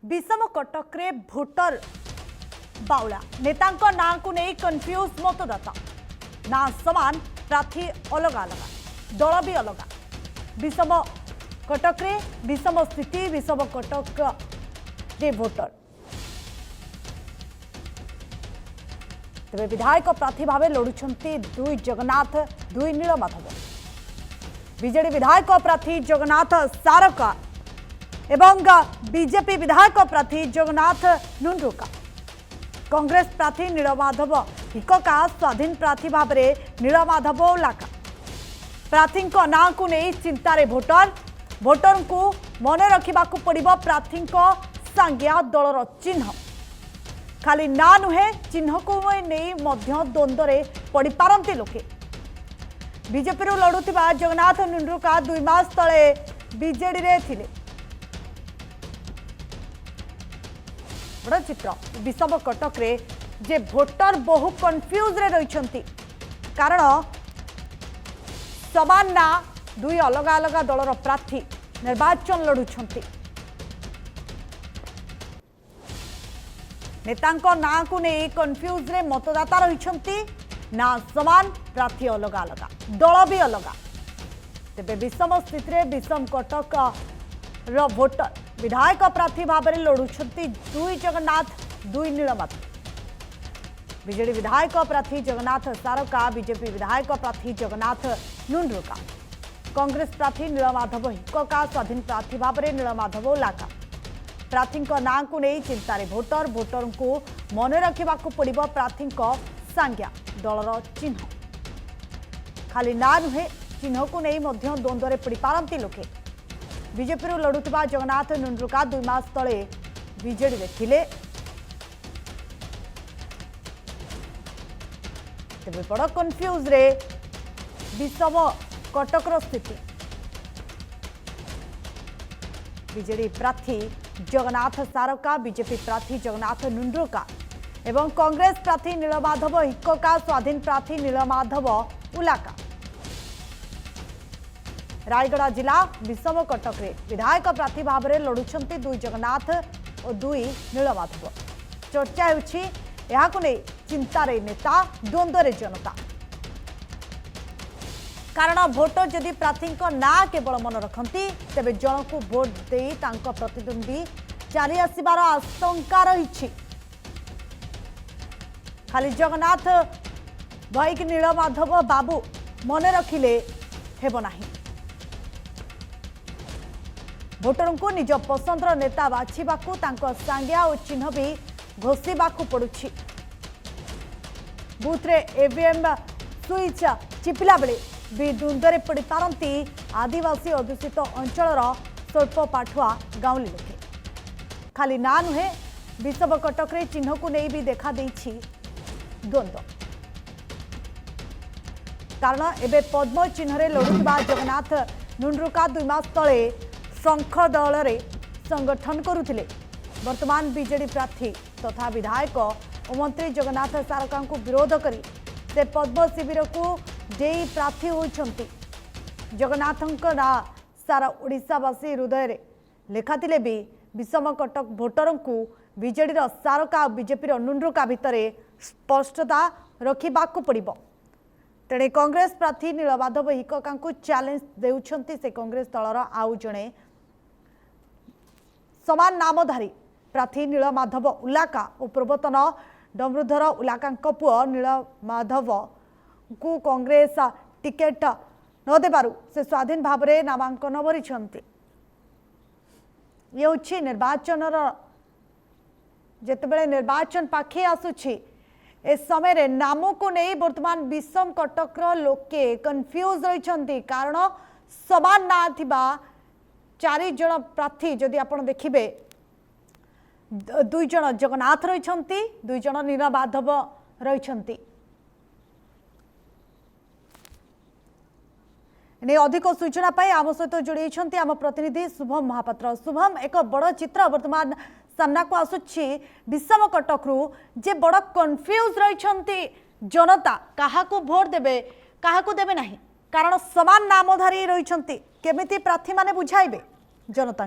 विषम कटक रे भोटर बाउला नेता ना को नहीं कन्फ्यूज मतदाता ना समान प्रार्थी अलग अलग दल भी अलग विषम कटक रे विषम स्थिति विषम कटक रे भोटर तेरे विधायक प्रार्थी भाव लड़ुंट दुई जगन्नाथ दुई नीलमाधव बीजेडी विधायक प्रार्थी जगन्नाथ सारका एवं बीजेपी विधायक प्रार्थी जगन्नाथ नुंडरुका कांग्रेस प्रार्थी नीलमाधव हिकका स्वाधीन प्रार्थी भाव में नीलमाधव उलाका प्रार्थी ना को नहीं चिंतार भोटर को मन रखा पड़ो प्रार्थी सांगिया दलर चिन्ह खाली ना नुहे चिन्ह को नहीं द्वंद्व पड़ पारती लोके बीजेपी लड़ुवा जगन्नाथ नुंडरुका 2 मास तले बीजेडी रे थिले बड़ चित्र विषम कटक रे जे भोटर बहु कन्फ्यूज रे रहिछंती कारण समान ना दुई अलग अलग दलर प्रार्थी निर्वाचन लड़ुछंती नेतांको ना को नहीं कन्फ्यूज रे मतदाता रहिछंती ना समान प्रार्थी अलग अलग दल भी अलग तेरे विषम स्थिति विषम कटक रो भोटर विधायक प्रार्थी भाव में लड़ुंट दुई जगन्नाथ दुई नीलमाधव बीजेडी विधायक प्रार्थी जगन्नाथ सारका बीजेपी विधायक प्रार्थी जगन्नाथ नुंडरुका कांग्रेस प्रार्थी नीलमाधव हिकका स्वाधीन प्रार्थी भाव में नीलमाधव उलाका प्रार्थी ना को नहीं चिंतार भोटर को मन रखा पड़ो प्रार्थी सांज्ञा दलर चिन्ह खाली ना नुहे चिन्ह को नहीं द्वंद्व पड़ पारती लोके बीजेपी लड़ुवा जगन्नाथ नुंडरुका 2 मास तले बीजेडी रे थिले तेरे बड़ कन्फ्यूज रे विषम कटकर स्थिति बीजेडी प्रार्थी जगन्नाथ सारका बीजेपी प्रार्थी जगन्नाथ नुंडरुका एवं कांग्रेस प्रार्थी नीलमाधव हिकका स्वाधीन प्रार्थी नीलमाधव उलाका रायगड़ा जिला विषम कटक रे विधायक प्रार्थी भाव में लड़ुंट दुई जगन्नाथ और दुई नीलमाधव चर्चा हो चिंतार नेता द्वंद्व जनता कारण भोटर जदि प्रार्थी ना केवल मन रखती तेरे जन को भोट दे प्रतिद्वंदी चली आसबार आशंका रही खाली जगन्नाथ भाई नीलमाधव बाबू मन रखिले हेब नाही भोटर को निज पसंदर नेता बाछिबाकू सांज्ञा और चिन्ह भी घोषाकू पड़ुछि बूथ रे ईवीएम स्विच चिपिला बेले भी द्वंद्व पड़ पारती आदिवासी अध्युषित अंचल स्वल्प पाठुआ गाँवली लोके खाली ना नुहे विषम कटक रे चिन्ह को नहीं भी देखा देछि द्वंद्व कारण एबे पद्म चिन्ह रे लड़ुवा जगन्नाथ नुंडरुका 2 मास तले शंख दल रे संगठन करुथिले वर्तमान बीजेडी प्रार्थी तथा विधायक और मंत्री जगन्नाथ सारका को विरोध करी से पद्म शिविर को जेई प्रार्थी होती जगन्नाथ ना सारा ओडिशावासी हृदय रे लेखाथिले भी विषम कटक भोटर को बीजेडी सारका बीजेपी नुंडरुका भितर स्पष्टता रखा पड़ो तेणे कांग्रेस प्रार्थी नीलमाधव हिकका को चैलेंज देउछंती से कांग्रेस दलर आउ जणे समान नामधारी प्रार्थी नीलमाधव उलाका और पूर्वतन डमरुधर उलाका पुओ नीलमाधव को कांग्रेस टिकेट न देबारु से स्वाधीन भाव में नामांकन भरिछंती ये होछि निर्वाचन जेतेबेले निर्वाचन पाखे आसुछि ए समय रे नाम को नहीं वर्तमान विषम कटक लोके कन्फ्यूज रहिछंती कारण समान ना थिबा 4 जन प्रार्थी जदि आपण देखिबे 2 जन जगन्नाथ रहिछंती 2 जन नीलमाधव रहिछंती ने अधिक सूचना पाई आम सहित जोड़ी आम प्रतिनिधि शुभम महापात्र शुभम एक बड़ चित्र वर्तमान सामना को आसुछि विषम कटक रु जे बड़ कन्फ्यूज रहिछंती जनता काहा को भोट देबे काहा को देबे नाही कारण समान नामधारी रहिछंती केमिति प्रार्थी माने बुझाइबे जनता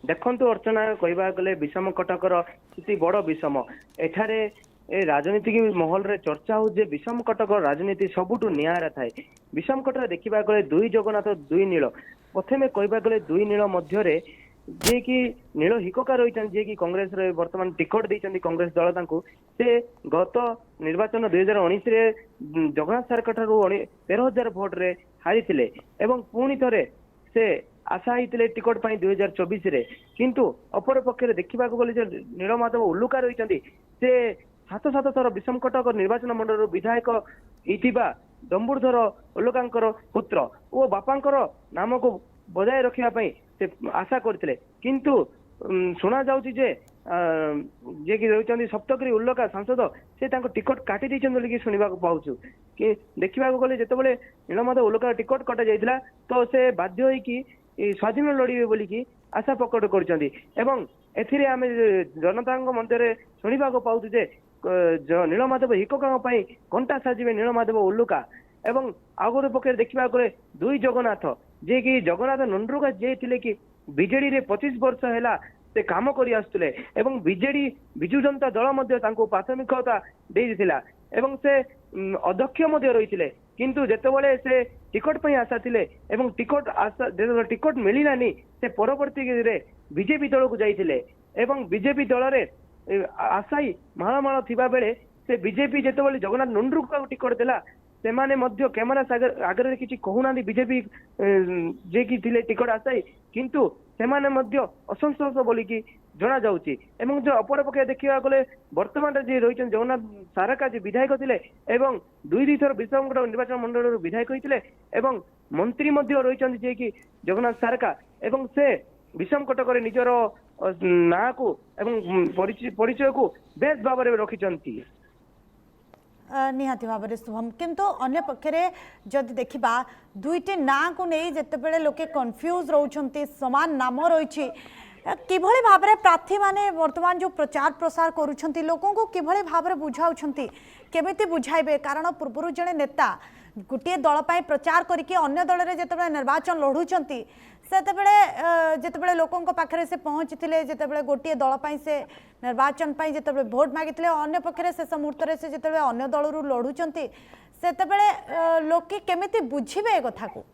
देखंतु अर्चना कहबा गले विषम कटकर स्थिति बड़ विषम एठारे ए राजनीतिक महल रे चर्चा हो जे विषम कटकर राजनीति सबुठु नियारा थाए विषम कटक देखा गले दुई जगन्नाथ दुई नील प्रथमे कहबा गले दुई नील मध्य जे कि नील हिकका रही जे कि कांग्रेस रे वर्तमान टिकट देइचंदी कांग्रेस दल तांको से गत निर्वाचन 2019 रे जगन्नाथ सारका ठारू 13,000 भोट रे हारी थिले एवं पुणी थरे से आशा होते टिकट पाई 2024 रे किंतु अपर पक्षे देखा गले नीलमाधव उल्लुका रही से सात सात थर विषम कटक निर्वाचन मंडल विधायक होता दम्बुरधर उल्लुका पुत्र और बापांकर नाम को बजाय रखापी से आशा करते किंतु शुणा जाऊँगी जे कि रही सप्तगिरी उल्लका सांसद से टिकट काटी देछन बोली शुणा पाऊँ कि देखा गले जिते नीलमाधव उल्लका टिकट कटा जाइला तो से बाध्य होइकी स्वाधीन लड़े बोलिकी आशा प्रकट कर आम जनता मध्य शुणा पाऊँ जे नीलमाधव हिकका कंटा साजिबे नीलमाधव उल्लुका एवं आगुरी पक्षे देखा गले दुई जगन्नाथ जे कि जगन्नाथ नंडरुका जे थिले कि बीजेडी रे 25 वर्ष है से काम करी आसुले एवं बीजेडी विजु जनता दल मध्य तांको प्राथमिकता दे दिथिला एवं से अध्यक्ष मध्य रही किंतु जेतेबेले से टिकट पई आशा थिले एवं टिकट आशा टिकट मिलिलानी से परवर्ती रे बीजेपी दल को जाइथिले एवं बीजेपी दल रे आशाई माळमाळ थिबा बेले से बीजेपी जेतेबेले जगन्नाथ नंडरू को टिकट देला से माने मध्य कैमरा आगे किसी कहूना बीजेपी जे कि थिले टिकट आशाई किंतु से माने मध्य असंतोष बोलिकी जना जाउची एवं जो अपर पक्षे देखा गले वर्तमान जे रही जगन्नाथ सारका जे विधायक थिले एवं दुई थर विषमकटक निर्वाचन मंडल विधायक होते एवं मंत्री मध्य रही जे कि जगन्नाथ सारका एवं से विषम कटक निजर ना को एवं परिचय को बेस भाव में रखिंट निहाती भाव में शुभम किंतु अन्य पक्षरे जदि देखा दुईटी ना को नहीं जितेबले लोके कन्फ्यूज रोचंती समान नाम रही किभली भाव में प्रार्थी माने वर्तमान जो प्रचार प्रसार करुछंती लोकों को किभली भाव में बुझाउछंती केमिति बुझाइबे कारण पूर्व जड़े नेता गोटे दल पाई प्रचार करके अन्य दल रे जेतेबेले निर्वाचन लढुछंती सेतेबेले जेतेबेले लोकों पाखरे से पहुंचथिले जेतेबेले गोटे दल पाई से निर्वाचन पाई जेतेबेले भोट मागिथिले अन्य पक्षरे शेष मुहूर्त रे से जेतेबेले अन्य दल रु लढुछंती सेतेबेले लोके केमिति बुझिबे ए कथा को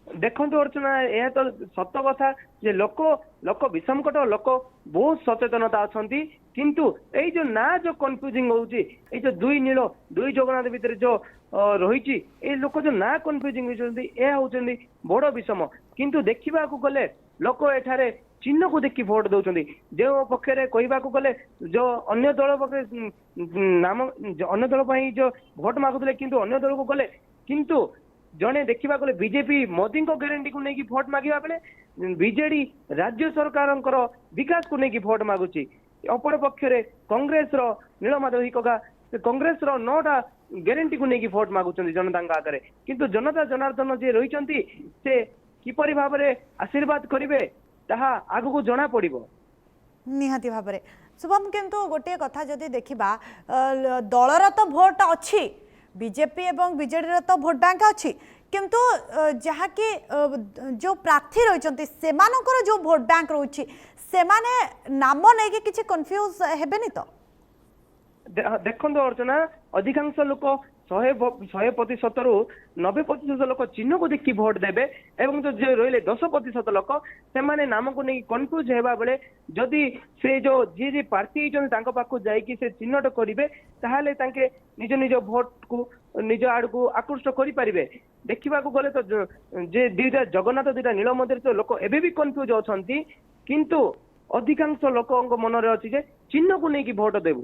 देखो अर्चना यह तो सत कथा जे लोक लोक विषमकट लोक बहुत सचेतनता अच्छा किंतु यही जो ना जो कन्फ्यूजिंग होची जो दुई नील दुई जगन्नाथ भितर जो रही लोक जो ना कन्फ्यूजिंग होती बड़ विषम किंतु देखा गले लोक एठारे चिन्ह को देखी भोट दौरान जो पक्षे कहवाक गले जो अन्य दल पक्ष नाम अन्य दल जो भोट मागुले किंतु अन्य दल को गले किंतु जड़े देखा गले बीजेपी मोदी को ग्यारंटी को लेकिन भोट मांगा बेले बीजेडी राज्य सरकार विकास को लेकिन भोट मागुची अपर पक्षरे कांग्रेस नीलमाधव हिकका कांग्रेस 9टा ग्यारंटी को लेकिन भोट मागुच जनता आगे किंतु जनता जनार्दन जे रही से किपरि भाव में आशीर्वाद करेंगे ताहा आगु को जना पड़िबो निहाती भाव में शुभम किंतु गोटे कथा जदि देखा दलर तो भोट अच्छी बीजेपी एवं बीजेडी तो भोट बैंक अच्छी किंतु जहाँकि जो प्रार्थी रही सेमानकर जो भोट बैंक रोची सेमाने नाम नहीं कि किसी कन्फ्यूज हेबेनी तो देखो अर्चना अधिकांश लोक 100% रु 90% लोक चिन्ह को देखी भोट देवे एवं जो रही 10% लोक से नाम को नहीं कन्फ्यूज होगा बेले जदि से जो जी प्रार्थी पाखु जाकि से चिन्हट करेंगे ताहले निज निज भोट को निज आड़ को आकृष्ट करें देखा गले तो जे दुईटा जगन्नाथ दुईटा नील मंदिर तो लोक एबे भी कन्फ्यूज अच्छा किंतु अधिकांश लोक मन में अच्छी चिन्ह को लेकिन भोट देवु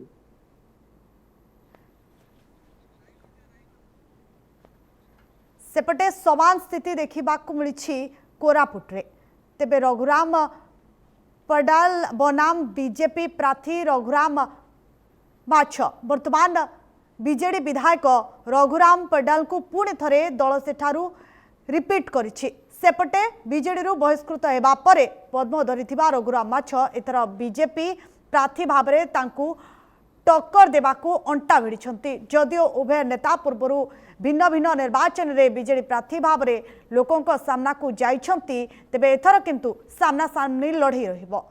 सेपटे समान स्थिति देखा मिली कोरापुट रे तेबे रघुराम पडाल बनाम बीजेपी प्रार्थी रघुराम माछ वर्तमान बीजेडी विधायक रघुराम पडाल को पुणे थरे दल सेठारु रिपीट करिछि सेपटे बीजेडी रु बहिष्कृत हेबा परे पद्म धरिथिबा रघुराम माछ एथर बीजेपी प्रार्थी भाबरे तांकु टक्कर देवाकू अंटा भिड़िछंती। जदियो उभय नेता पूर्व भिन्न भिन्न निर्वाचन रे बीजेडी प्रार्थी भाव में लोकों सामना को जाइछंती, तेबे एथर किंतु सामना सामनी लड़ई रहिबो।